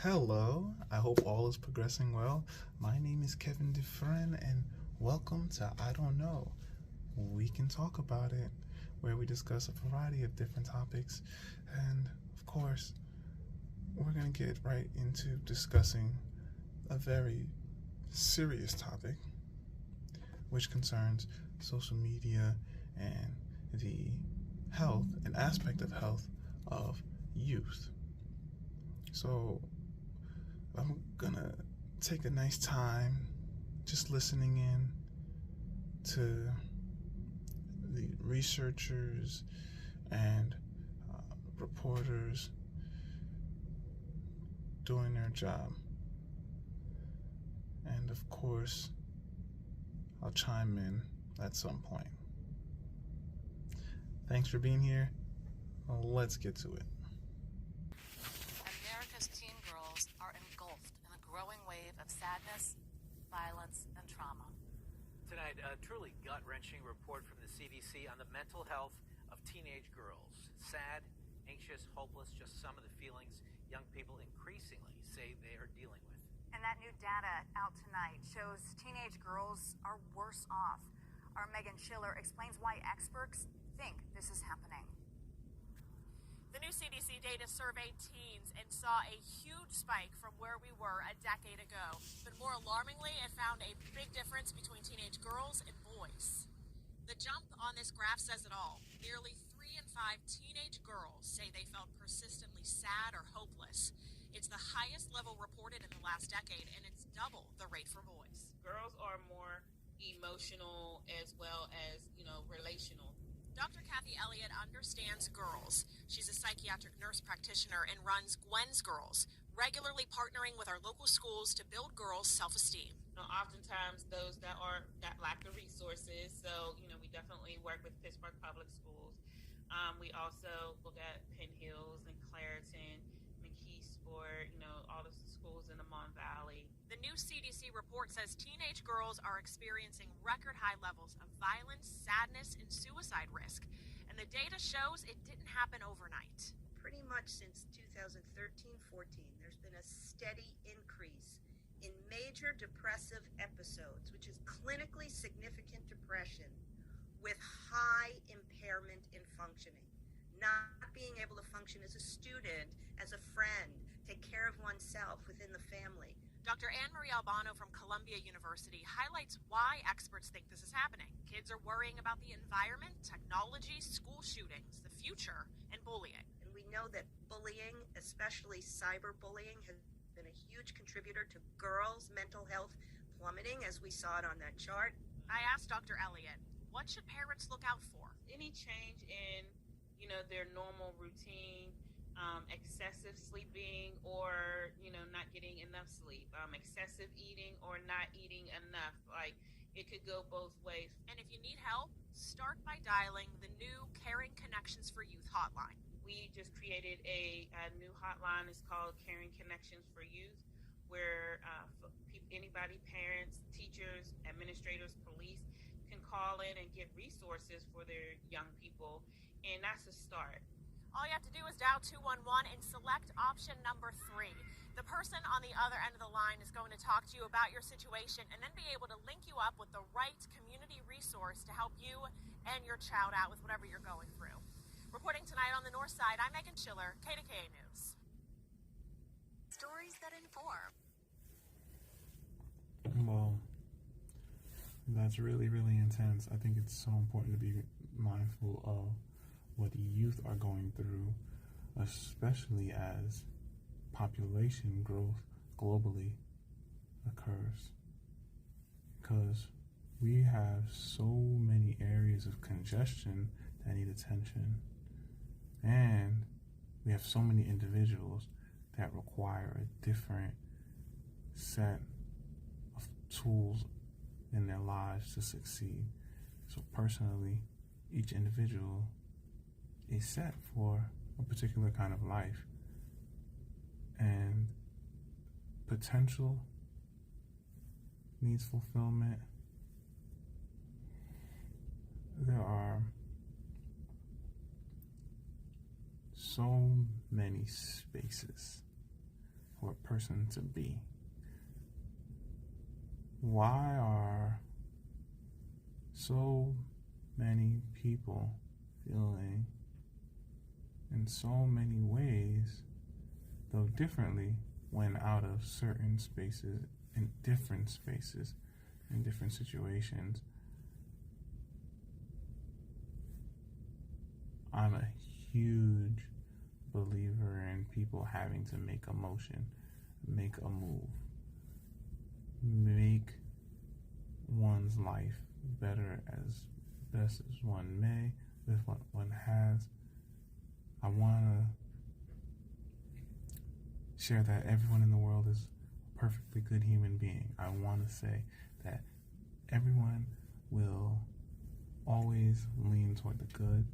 Hello, I hope all is progressing well. My name is Kevin Dufresne, and welcome to I Don't Know. We can talk about it, where we discuss a variety of different topics, and of course, we're going to get right into discussing a very serious topic, which concerns social media and the health, an aspect of health of youth. So, I'm gonna take a nice time just listening in to the researchers and reporters doing their job. And of course, I'll chime in at some point. Thanks for being here. Let's get to it. America's teen girls are engulfed in a growing wave of sadness, violence, and trauma. Tonight, a truly gut-wrenching report from the CDC on the mental health of teenage girls. Sad, anxious, hopeless, just some of the feelings young people increasingly say they are dealing with. And that new data out tonight shows teenage girls are worse off. Our Megan Schiller explains why experts think this is happening. The new CDC data surveyed teens and saw a huge spike from where we were a decade ago. But more alarmingly, it found a big difference between teenage girls and boys. The jump on this graph says it all. Nearly 3 in 5 teenage girls say they felt persistently sad or hopeless. It's the highest level reported in the last decade, and it's double the rate for boys. Girls are more emotional as well as, relational. Dr. Kathy Elliott understands girls. She's a psychiatric nurse practitioner and runs Gwen's Girls, regularly partnering with our local schools to build girls' self-esteem. Oftentimes those that lack the resources. So, we definitely work with Pittsburgh Public Schools. We also look at Penn Hills and Clareton, McKeesport, all the schools in the Mon Valley. The new CDC report says teenage girls are experiencing record high levels of violence, sadness, and suicide risk. And the data shows it didn't happen overnight. Pretty much since 2013-14, there's been a steady increase in major depressive episodes, which is clinically significant depression with high impairment in functioning. Not being able to function as a student, as a friend, take care of oneself within the family. Dr. Anne-Marie Albano from Columbia University highlights why experts think this is happening. Kids are worrying about the environment, technology, school shootings, the future, and bullying. And we know that bullying, especially cyberbullying, has been a huge contributor to girls' mental health plummeting, as we saw it on that chart. I asked Dr. Elliott, what should parents look out for? Any change in, their normal routine, excessive sleeping or, not getting enough sleep, excessive eating or not eating enough. It could go both ways. And if you need help, start by dialing the new Caring Connections for Youth hotline. We just created a new hotline. It's called Caring Connections for Youth, where anybody, parents, teachers, administrators, police, can call in and get resources for their young people. And that's a start. All you have to do is dial 211 and select option number 3. The person on the other end of the line is going to talk to you about your situation and then be able to link you up with the right community resource to help you and your child out with whatever you're going through. Reporting tonight on the North Side, I'm Megan Schiller, KDKA News. Stories that inform. Well, that's really, really intense. I think it's so important to be mindful of what youth are going through, especially as population growth globally occurs. Because we have so many areas of congestion that need attention, and we have so many individuals that require a different set of tools in their lives to succeed. So personally, each individual is set for a particular kind of life, and potential needs fulfillment. There are so many spaces for a person to be. Why are so many people feeling in so many ways, though differently, when out of certain spaces, in different spaces, in different situations? I'm a huge believer in people having to make a motion, make a move, make one's life better as best as one may with what one has. I want to share that everyone in the world is a perfectly good human being. I want to say that everyone will always lean toward the good,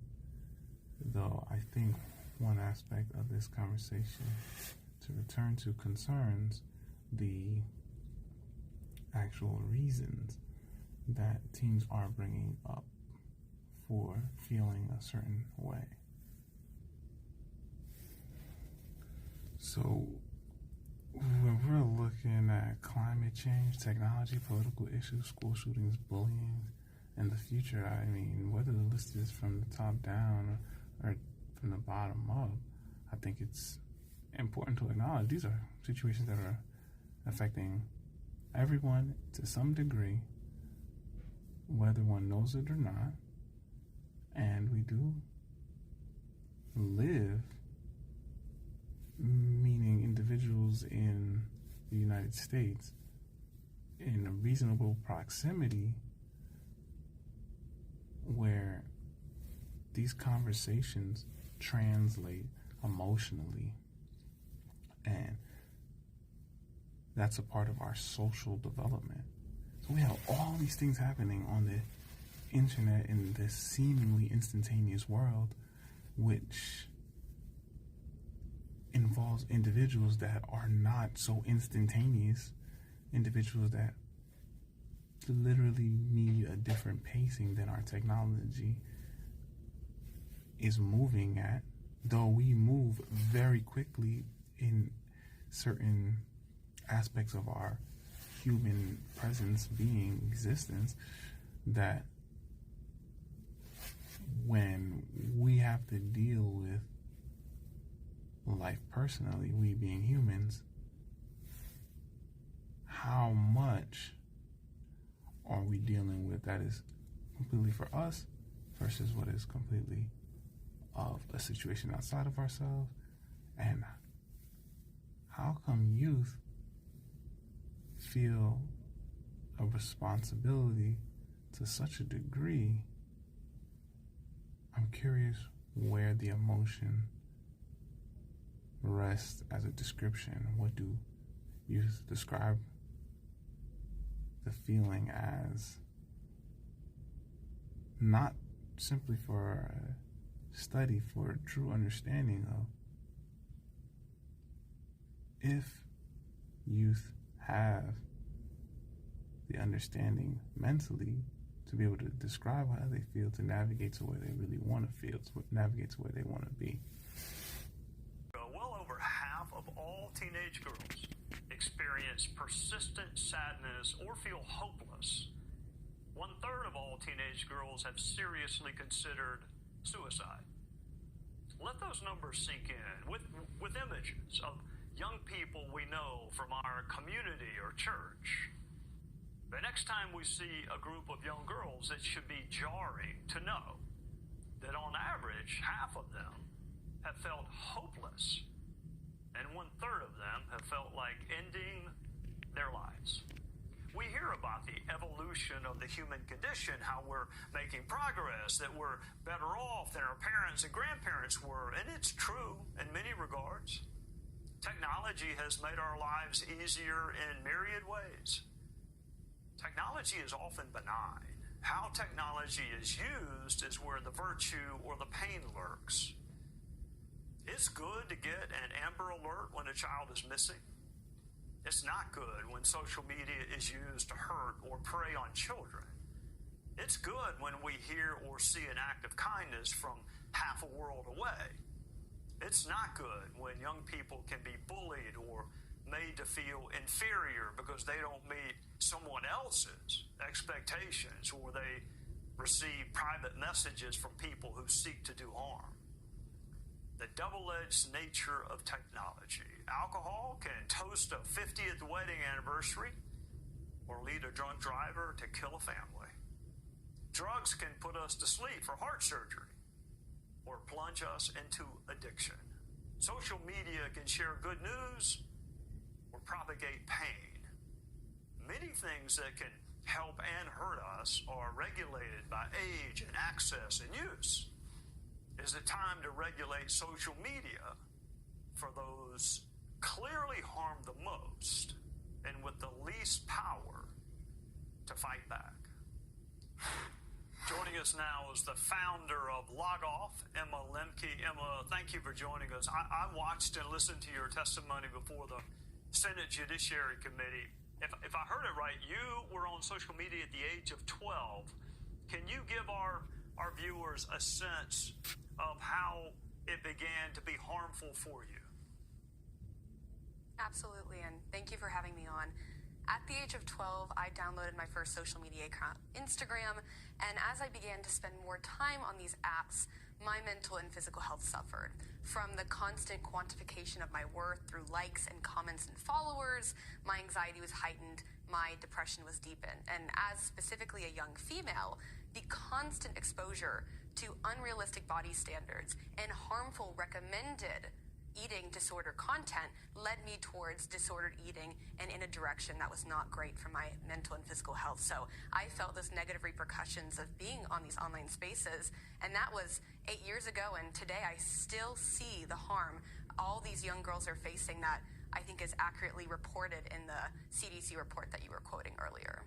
though I think one aspect of this conversation to return to concerns the actual reasons that teens are bringing up for feeling a certain way. So when we're looking at climate change, technology, political issues, school shootings, bullying, and the future, I mean, whether the list is from the top down or from the bottom up, I think it's important to acknowledge these are situations that are affecting everyone to some degree, whether one knows it or not. And we do live, meaning individuals in the United States, in a reasonable proximity where these conversations translate emotionally, and that's a part of our social development. So we have all these things happening on the internet in this seemingly instantaneous world, which involves individuals that are not so instantaneous, individuals that literally need a different pacing than our technology is moving at, though we move very quickly in certain aspects of our human presence, being, existence, that when we have to deal with life personally, we being humans, how much are we dealing with that is completely for us versus what is completely of a situation outside of ourselves? And how come youth feel a responsibility to such a degree? I'm curious where the emotion rests as a description. What do youth describe the feeling as? Not simply for a study, for a true understanding of if youth have the understanding mentally to be able to describe how they feel, to navigate to where they really want to feel, to navigate to where they want to be. Well over half of all teenage girls experience persistent sadness or feel hopeless. 1/3 of all teenage girls have seriously considered suicide. Let those numbers sink in with images of young people we know from our community or church. The next time we see a group of young girls, it should be jarring to know that on average, half of them have felt hopeless, and 1/3 of them have felt like ending their lives. We hear about the evolution of the human condition, how we're making progress, that we're better off than our parents and grandparents were, and it's true in many regards. Technology has made our lives easier in myriad ways. Technology is often benign. How technology is used is where the virtue or the pain lurks. It's good to get an Amber Alert when a child is missing. It's not good when social media is used to hurt or prey on children. It's good when we hear or see an act of kindness from half a world away. It's not good when young people can be bullied or made to feel inferior because they don't meet someone else's expectations, or they receive private messages from people who seek to do harm. The double-edged nature of technology. Alcohol can toast a 50th wedding anniversary or lead a drunk driver to kill a family. Drugs can put us to sleep for heart surgery or plunge us into addiction. Social media can share good news or propagate pain. Many things that can help and hurt us are regulated by age and access and use. Is it time to regulate social media for those clearly harmed the most and with the least power to fight back? Joining us now is the founder of Log Off, Emma Lemke. Emma, thank you for joining us. I watched and listened to your testimony before the Senate Judiciary Committee. If I heard it right, you were on social media at the age of 12. Can you give our viewers a sense of how it began to be harmful for you? Absolutely, and thank you for having me on. At the age of 12, I downloaded my first social media account, Instagram, and as I began to spend more time on these apps, my mental and physical health suffered. From the constant quantification of my worth through likes and comments and followers, my anxiety was heightened, my depression was deepened. And as specifically a young female, the constant exposure to unrealistic body standards and harmful recommended eating disorder content led me towards disordered eating and in a direction that was not great for my mental and physical health. So I felt those negative repercussions of being on these online spaces, and that was 8 years ago, and today I still see the harm all these young girls are facing that I think is accurately reported in the CDC report that you were quoting earlier.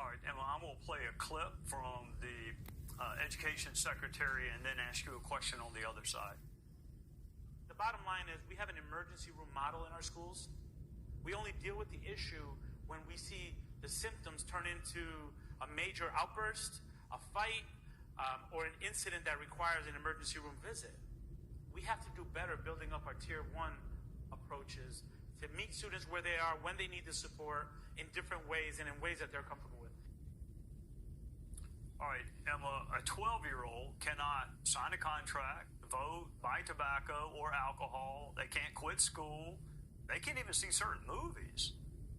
All right, Emma, I'm going to play a clip from the Education Secretary and then ask you a question on the other side. The bottom line is we have an emergency room model in our schools. We only deal with the issue when we see the symptoms turn into a major outburst, a fight, or an incident that requires an emergency room visit. We have to do better building up our tier 1 approaches to meet students where they are, when they need the support, in different ways and in ways that they're comfortable with. All right, Emma, a 12-year-old cannot sign a contract, vote, buy tobacco or alcohol. They can't quit school. They can't even see certain movies.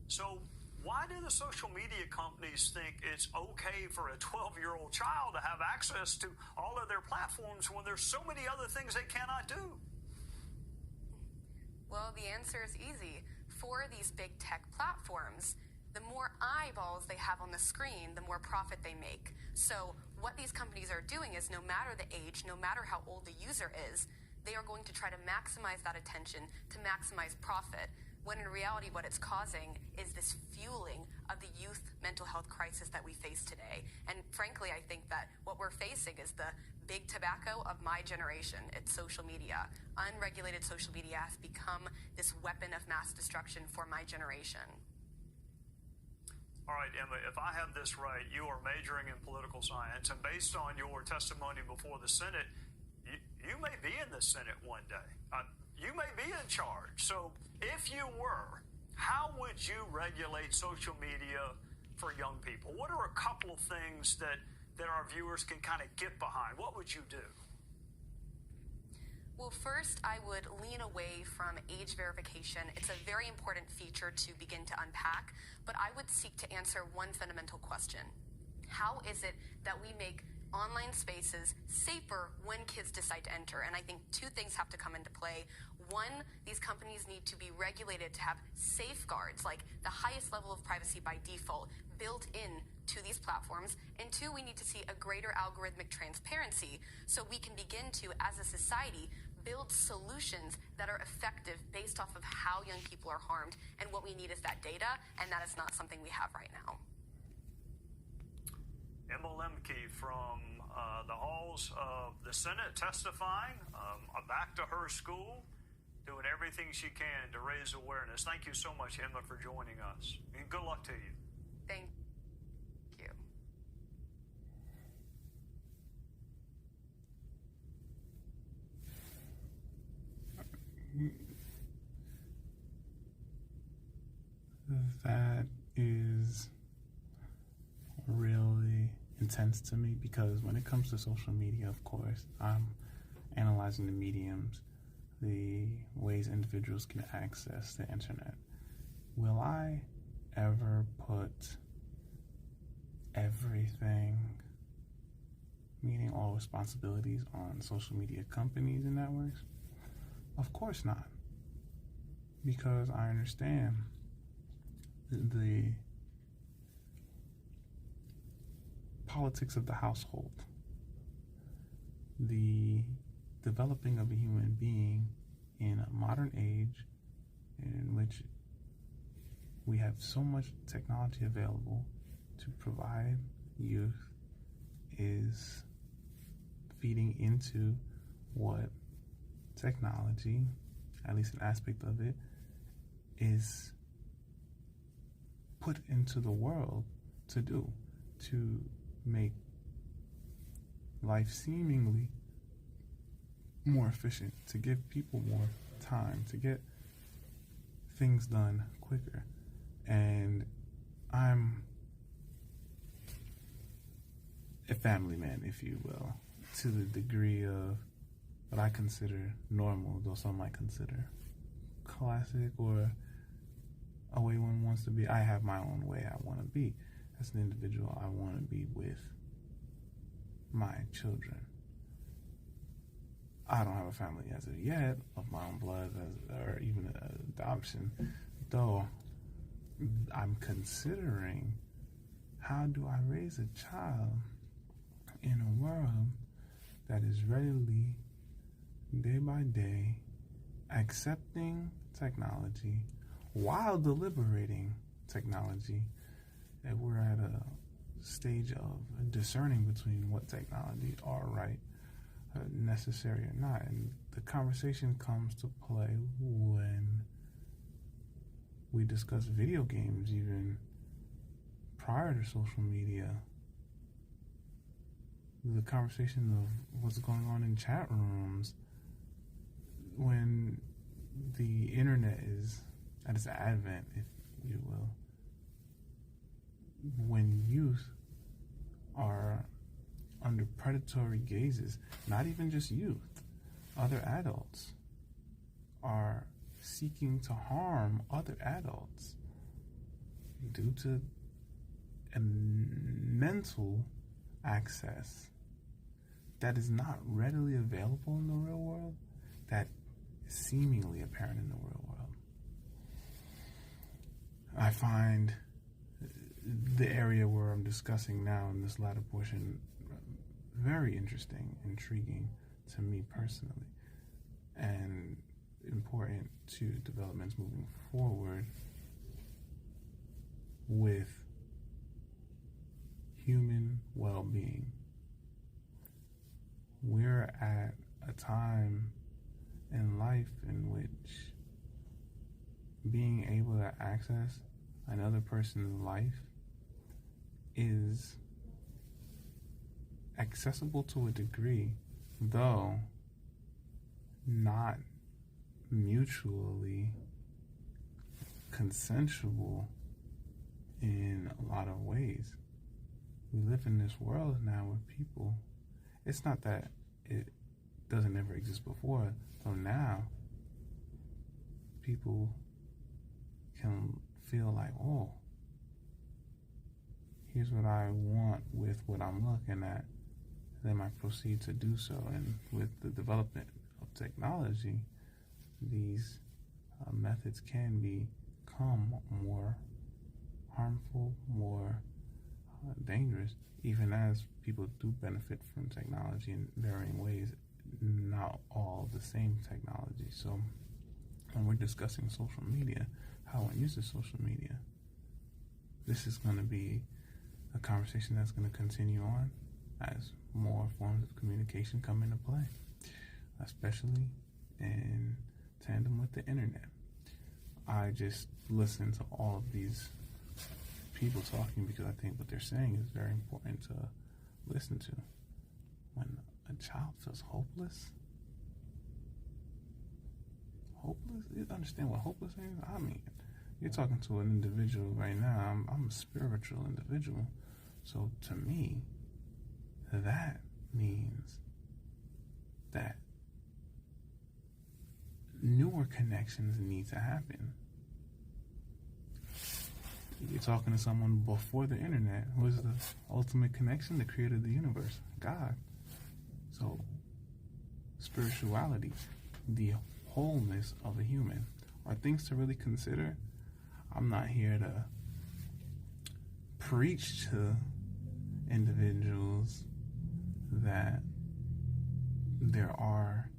So why do the social media companies think it's okay for a 12-year-old child to have access to all of their platforms when there's so many other things they cannot do? Well, the answer is easy. For these big tech platforms, the more eyeballs they have on the screen, the more profit they make. So what these companies are doing is, no matter the age, no matter how old the user is, they are going to try to maximize that attention to maximize profit, when in reality what it's causing is this fueling of the youth mental health crisis that we face today. And frankly, I think that what we're facing is the big tobacco of my generation. It's social media. Unregulated social media has become this weapon of mass destruction for my generation. All right, Emma, if I have this right, you are majoring in political science, and based on your testimony before the Senate, you may be in the Senate one day. You may be in charge. So if you were, how would you regulate social media for young people? What are a couple of things that our viewers can kind of get behind? What would you do? Well, first, I would lean away from age verification. It's a very important feature to begin to unpack, but I would seek to answer one fundamental question. How is it that we make online spaces safer when kids decide to enter? And I think two things have to come into play. One, these companies need to be regulated to have safeguards, like the highest level of privacy by default, built in to these platforms. And two, we need to see a greater algorithmic transparency so we can begin to, as a society, build solutions that are effective based off of how young people are harmed. And what we need is that data, and that is not something we have right now. Emma Lemke from the halls of the Senate testifying, back to her school, doing everything she can to raise awareness. Thank you so much, Emma, for joining us. And good luck to you. Thank you. that is really intense to me, because when it comes to social media, of course, I'm analyzing the mediums, the ways individuals can access the internet. Will I ever put everything, meaning all responsibilities, on social media companies and networks? Of course not. Because I understand the politics of the household, the developing of a human being in a modern age in which we have so much technology available to provide youth is feeding into what technology, at least an aspect of it, is put into the world to do, to make life seemingly more efficient, to give people more time, to get things done quicker. And I'm a family man, if you will, to the degree of what I consider normal, though some might consider classic or a way one wants to be. I have my own way I want to be. As an individual, I want to be with my children. I don't have a family as of yet of my own blood, or even an adoption, though I'm considering, how do I raise a child in a world that is readily, day by day, accepting technology while deliberating technology, that we're at a stage of discerning between what technology are right, necessary or not. And the conversation comes to play when we discuss video games, even prior to social media. The conversation of what's going on in chat rooms, when the internet is at its advent, if you will, when youth are under predatory gazes, not even just youth, other adults are seeking to harm other adults due to a mental access that is not readily available in the real world, that is seemingly apparent in the real world. I find the area where I'm discussing now in this latter portion very interesting, intriguing to me personally, and important to developments moving forward with human well-being. We're at a time in life in which being able to access another person's life is accessible to a degree, though not mutually consensual in a lot of ways. We live in this world now where people, it's not that it doesn't ever exist before, though now people can feel like, oh, here's what I want with what I'm looking at. Then I proceed to do so. And with the development of technology, these methods can become more harmful, more dangerous, even as people do benefit from technology in varying ways, not all the same technology. So when we're discussing social media, how one uses social media, this is going to be a conversation that's going to continue on as more forms of communication come into play, especially in tandem with the internet. I just listen to all of these people talking because I think what they're saying is very important to listen to. When a child feels hopeless, you understand what hopeless is? I mean, you're talking to an individual right now. I'm a spiritual individual. So to me, that means that newer connections need to happen. You're talking to someone before the internet. Who is the ultimate connection? The creator of the universe, God. So, spirituality, the wholeness of a human, are things to really consider. I'm not here to preach to individuals that there are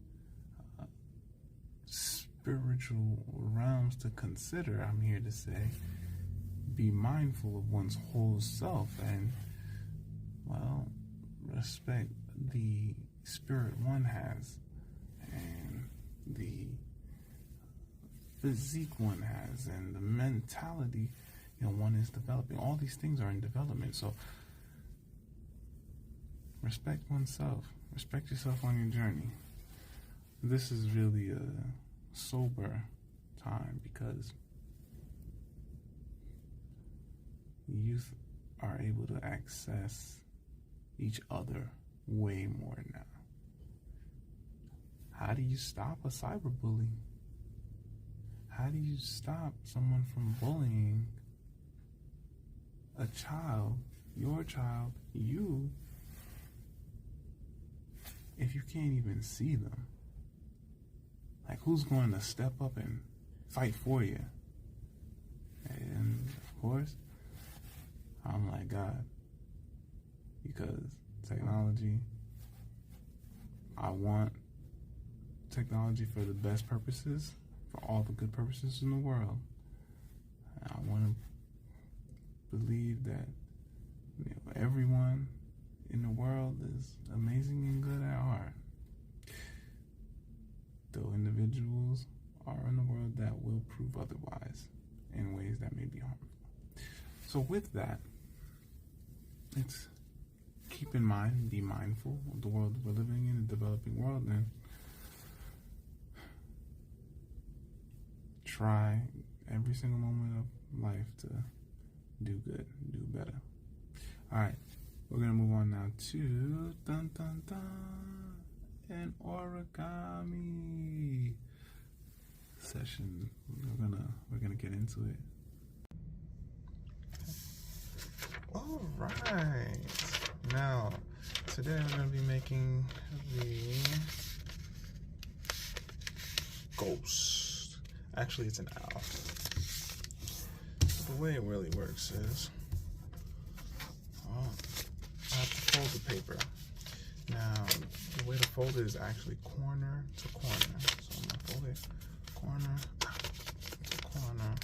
spiritual realms to consider. I'm here to say, be mindful of one's whole self and, well, respect the spirit one has and the physique one has and the mentality one is developing. All these things are in development. So respect oneself. Respect yourself on your journey. This is really a sober time because youth are able to access each other way more now. How do you stop a cyberbully? How do you stop someone from bullying a child, your child, you, if you can't even see them? Like, who's going to step up and fight for you? And, of course, I'm like, God, because technology, I want technology for the best purposes, for all the good purposes in the world. And I want to believe that everyone in the world is amazing and good at art. Though individuals are in the world that will prove otherwise in ways that may be harmful. So with that, it's keep in mind, be mindful of the world we're living in, the developing world, and try every single moment of life to do good, do better. All right, we're going to move on now to dun dun dun, an origami session. We're gonna get into it. All right. Now, today we're going to be making the ghost. Actually, it's an owl. The way it really works is, I have to fold the paper. Now, the way to fold it is actually corner to corner. So I'm going to fold it corner to corner.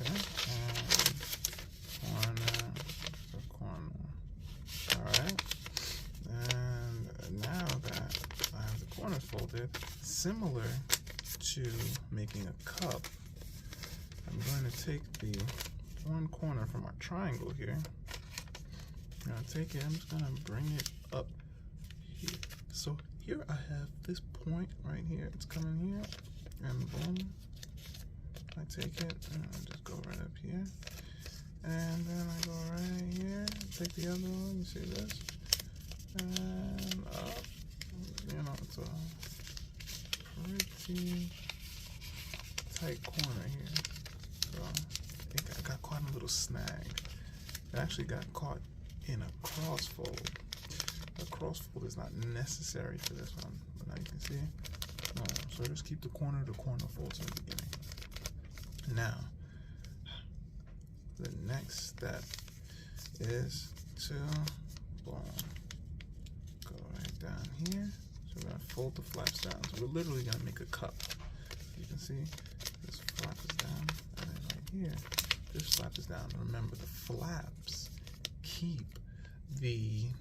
Okay, and corner to corner. Alright, and now that I have the corners folded, similar to making a cup, I'm going to take the one corner from our triangle here. I'm going to take it, I'm just going to bring it up here. So here I have this point right here. It's coming here, and boom. I take it, and I just go right up here. And then I go right here, take the other one, you see this? And up. It's a pretty tight corner here. So it got caught in a little snag. It actually got caught in a cross fold. A cross fold is not necessary for this one, but now you can see. So just keep the corner to corner folds in the beginning. Now, the next step is to boom, go right down here. So we're gonna fold the flaps down. So we're literally gonna make a cup. You can see this flap is down, and then right here, this flap is down. Remember, the flaps keep the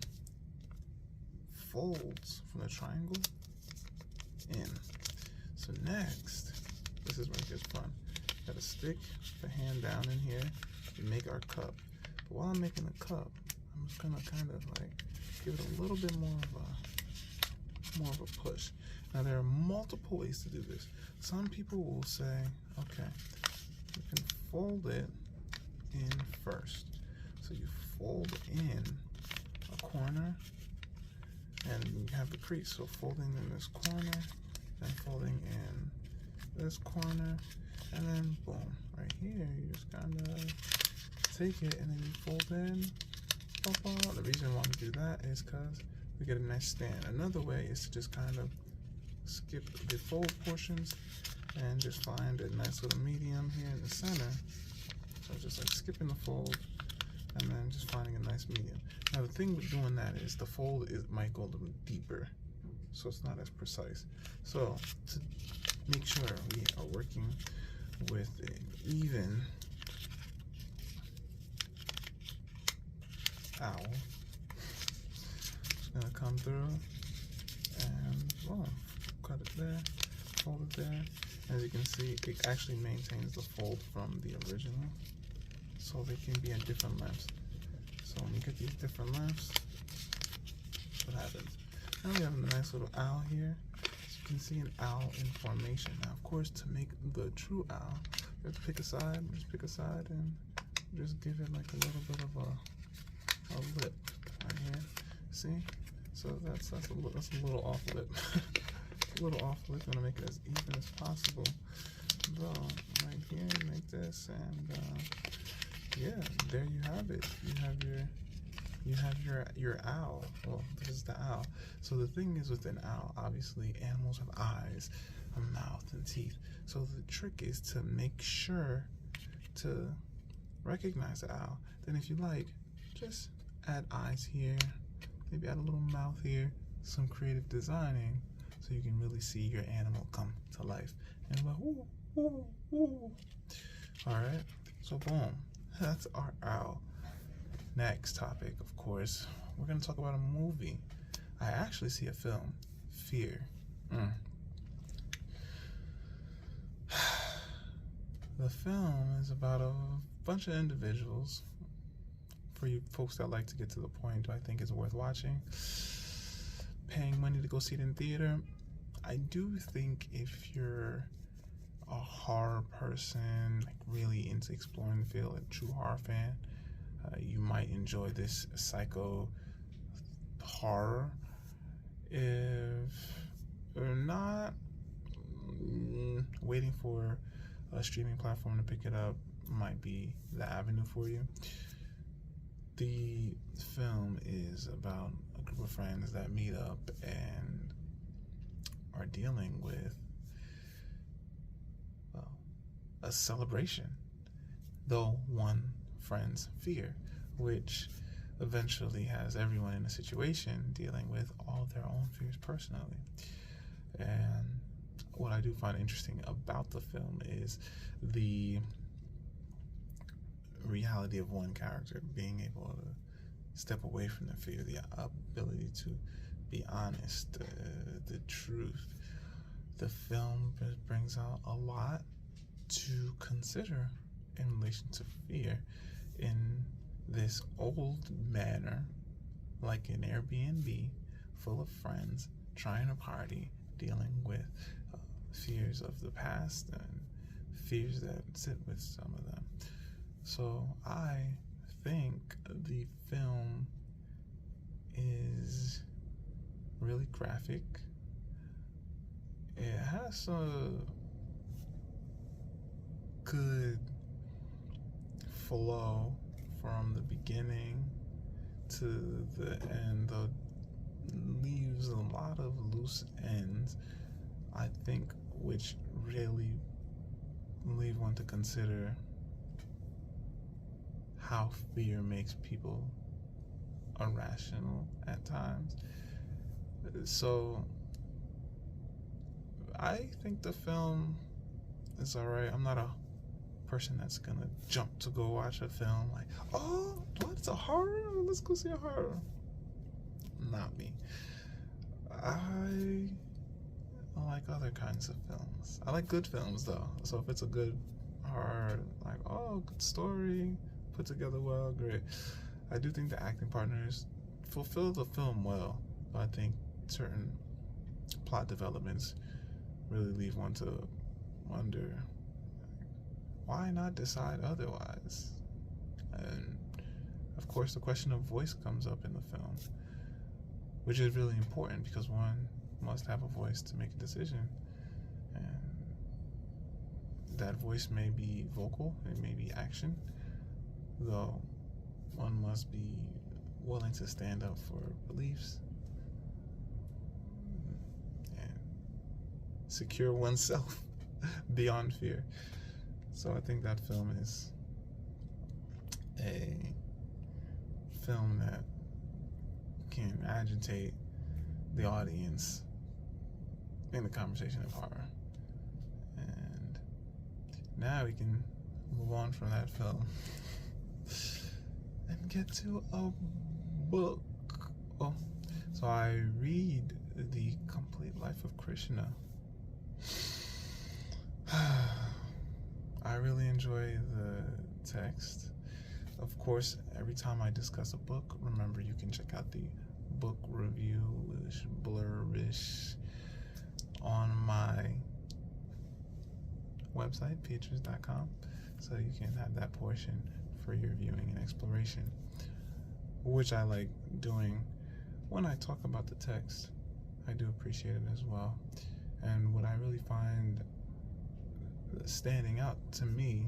folds from the triangle in. So next, this is where it gets fun. Gotta stick the hand down in here to make our cup. But while I'm making the cup, I'm just gonna kind of like give it a little bit more of a push. Now, there are multiple ways to do this. Some people will say, okay, you can fold it in first. So you fold in a corner, and you have the crease. So folding in this corner, then folding in this corner, and then boom, right here, you just kind of take it and then you fold in. The reason why we do that is because we get a nice stand. Another way is to just kind of skip the fold portions and just find a nice little medium here in the center. So just like skipping the fold and then just finding a nice medium. Now the thing with doing that is the fold might go a little deeper, so it's not as precise. So to make sure we are working with an even owl, just gonna come through and boom, cut it there, fold it there. As you can see, it actually maintains the fold from the original, so they can be at different lengths. So when you get these different lengths, what happens? Now we have a nice little owl here. As you can see, an owl in formation. Now, of course, to make the true owl, you have to pick a side. Just pick a side and just give it like a little bit of a lip right here. See? So that's a little off lip. A little off lip. I'm gonna make it as even as possible. Though right here, make this, and yeah, there you have it. You have your owl. Well, this is the owl. So the thing is, with an owl, obviously animals have eyes, a mouth, and teeth. So the trick is to make sure to recognize the owl. Then if you like, just add eyes here, maybe add a little mouth here, some creative designing, so you can really see your animal come to life. And like, ooh, ooh, ooh. All right, so boom, that's our owl. Next topic, of course, we're gonna talk about a movie. I actually see a film, Fear. The film is about a bunch of individuals. For you folks that like to get to the point, do I think it's worth watching? Paying money to go see it in theater? I do think if you're a horror person, like really into exploring the field, a true horror fan, you might enjoy this psycho horror. If you're not, waiting for a streaming platform to pick it up might be the avenue for you. The film is about a group of friends that meet up and are dealing with, well, a celebration, though one friend's fear, which eventually has everyone in a situation dealing with all their own fears personally. And what I do find interesting about the film is the reality of one character being able to step away from the fear, the ability to be honest, the truth. The film brings out a lot to consider in relation to fear in this old manor, like an Airbnb full of friends trying to party, dealing with fears of the past and fears that sit with some of them. So I think the film is really graphic. It has a good flow from the beginning to the end, though leaves a lot of loose ends, I think, which really leave one to consider how fear makes people irrational at times. So I think the film is alright. I'm not a person that's gonna jump to go watch a film like, oh, what, it's a horror? Let's go see a horror. Not me. I like other kinds of films. I like good films though. So if it's a good horror, like, oh, good story, put together well, great. I do think the acting partners fulfill the film well. But I think certain plot developments really leave one to wonder, why not decide otherwise? And of course, the question of voice comes up in the film, which is really important because one must have a voice to make a decision. And that voice may be vocal, it may be action, though one must be willing to stand up for beliefs and secure oneself beyond fear. So I think that film is a film that can agitate the audience in the conversation of horror. And now we can move on from that film and get to a book. Oh, so I read The Complete Life of Krishna. I really enjoy the text. Of course, every time I discuss a book, remember you can check out the book review-ish, blurbish on my website, peaches.com, so you can have that portion for your viewing and exploration, which I like doing when I talk about the text. I do appreciate it as well. And what I really find standing out to me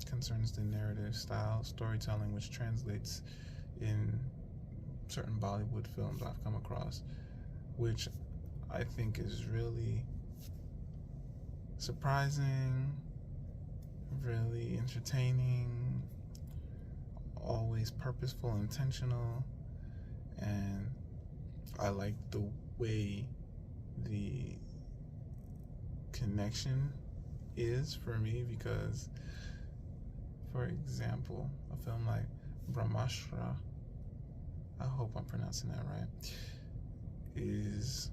concerns the narrative style, storytelling, which translates in certain Bollywood films I've come across, which I think is really surprising, really entertaining, always purposeful, intentional, and I like the way the connection is for me, because, for example, a film like Brahmastra, I hope I'm pronouncing that right, is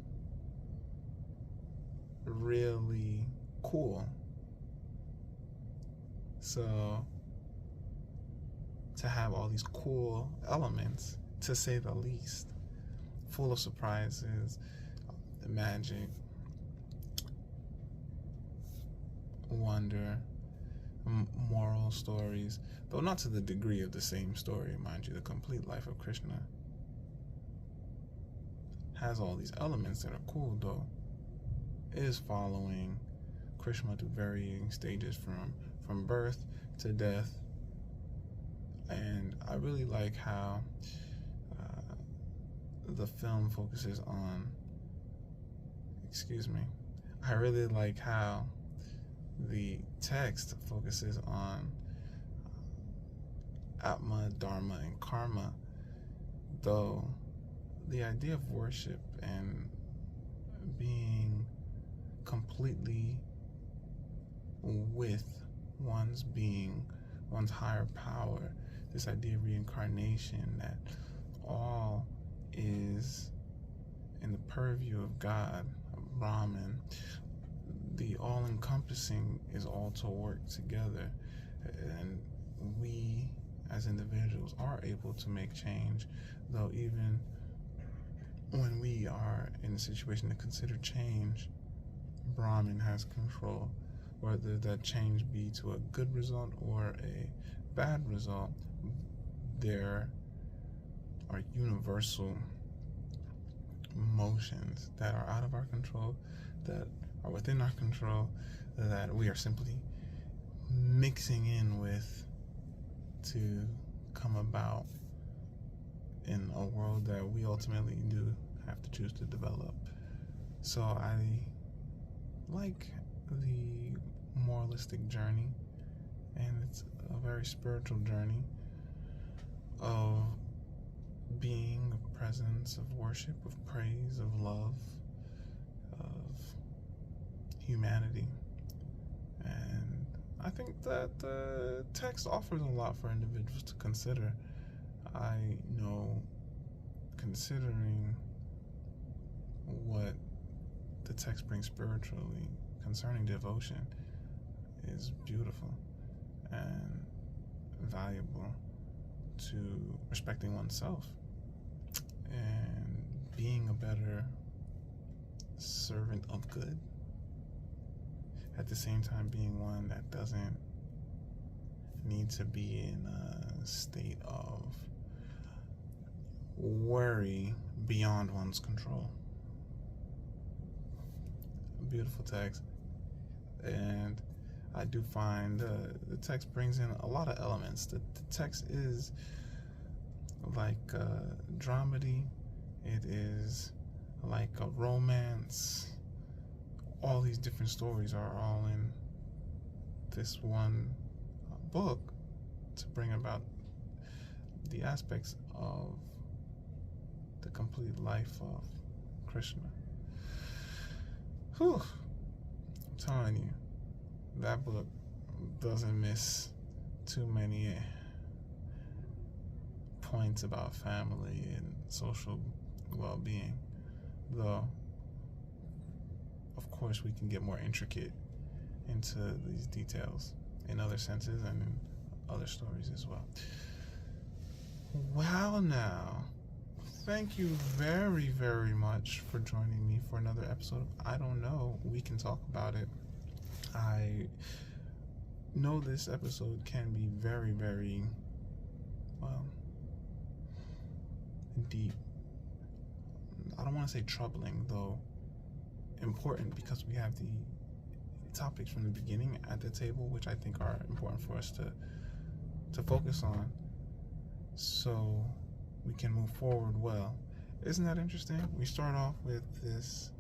really cool. So to have all these cool elements, to say the least, full of surprises, the magic, wonder, moral stories, though not to the degree of the same story, mind you. The Complete Life of Krishna has all these elements that are cool, though it is following Krishna through varying stages from birth to death. And I really like how the film focuses on, I really like how the text focuses on Atma, Dharma, and Karma, though the idea of worship and being completely with one's being, one's higher power, this idea of reincarnation, that all is in the purview of God, of Brahman. The all-encompassing is all to work together, and we as individuals are able to make change, though even when we are in a situation to consider change, Brahman has control, whether that change be to a good result or a bad result. There are universal motions that are out of our control, that are within our control, that we are simply mixing in with to come about in a world that we ultimately do have to choose to develop. So I like the moralistic journey, and it's a very spiritual journey of being a presence of worship, of praise, of love, of humanity. And I think that the text offers a lot for individuals to consider. I know, considering what the text brings spiritually concerning devotion is beautiful and valuable to respecting oneself and being a better servant of good, at the same time being one that doesn't need to be in a state of worry beyond one's control. Beautiful text. And I do find the text brings in a lot of elements. The text is like a dramedy. It is like a romance. All these different stories are all in this one book to bring about the aspects of the complete life of Krishna. Whew. I'm telling you, that book doesn't miss too many points about family and social well-being, though of course we can get more intricate into these details in other senses and in other stories as well. Well, now, thank you very, very much for joining me for another episode of I Don't Know. We can talk about it. I know this episode can be very, very deep. I don't want to say troubling, though important, because we have the topics from the beginning at the table, which I think are important for us to focus on, so we can move forward well. Isn't that interesting? We start off with this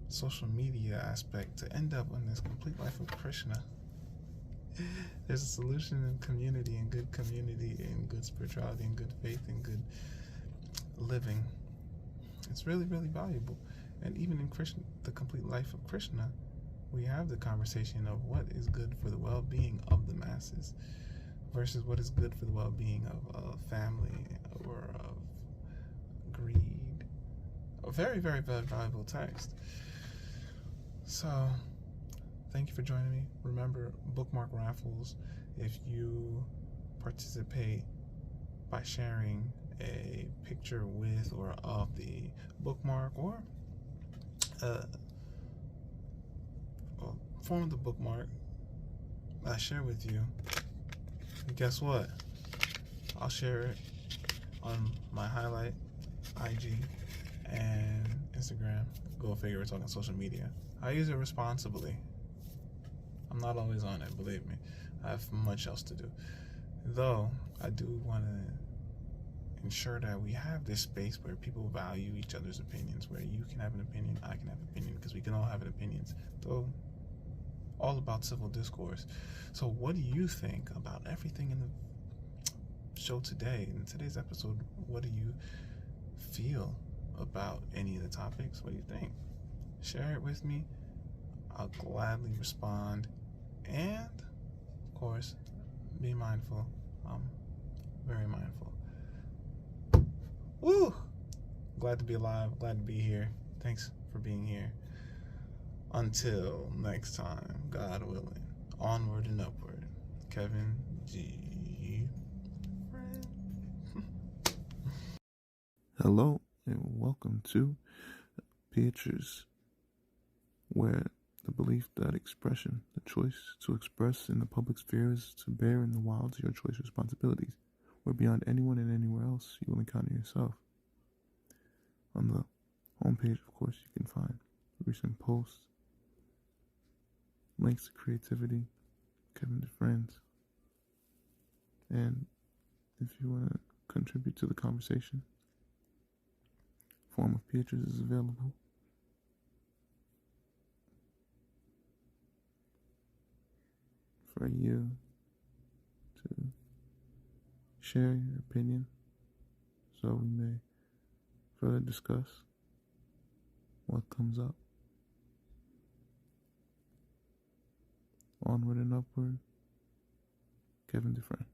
social media aspect to end up on this complete life of Krishna. There's a solution in community, and good community, and good spirituality, and good faith, and good living. It's really, really valuable. And even in Krishna, the complete life of Krishna, we have the conversation of what is good for the well-being of the masses versus what is good for the well-being of a family or of greed. A very, very, very valuable text. So, thank you for joining me. Remember, bookmark raffles. If you participate by sharing a picture with or of the bookmark, or form of the bookmark I share with you, and guess what? I'll share it on my highlight, IG, and Instagram. Go figure, we're talking social media. I use it responsibly. I'm not always on it, believe me. I have much else to do. Though, I do want to ensure that we have this space where people value each other's opinions, where you can have an opinion, I can have an opinion, because we can all have opinions, though all about civil discourse. So what do you think about everything in the show today, in today's episode? What do you feel about any of the topics? What do you think? Share it with me. I'll gladly respond, and of course, be mindful. I'm very mindful. Woo! Glad to be alive, glad to be here. Thanks for being here. Until next time, God willing, onward and upward. Kevin G. Hello, and welcome to Pictures, where the belief that expression, the choice to express in the public sphere, is to bear in the wilds your choice responsibilities, where beyond anyone and anywhere else you will encounter yourself. On the homepage, of course, you can find recent posts, links to creativity, Kevin Dufresne, and if you want to contribute to the conversation, form of Pictures is available. For you to share your opinion, so we may further discuss what comes up. Onward and Upward, Kevin Dufresne.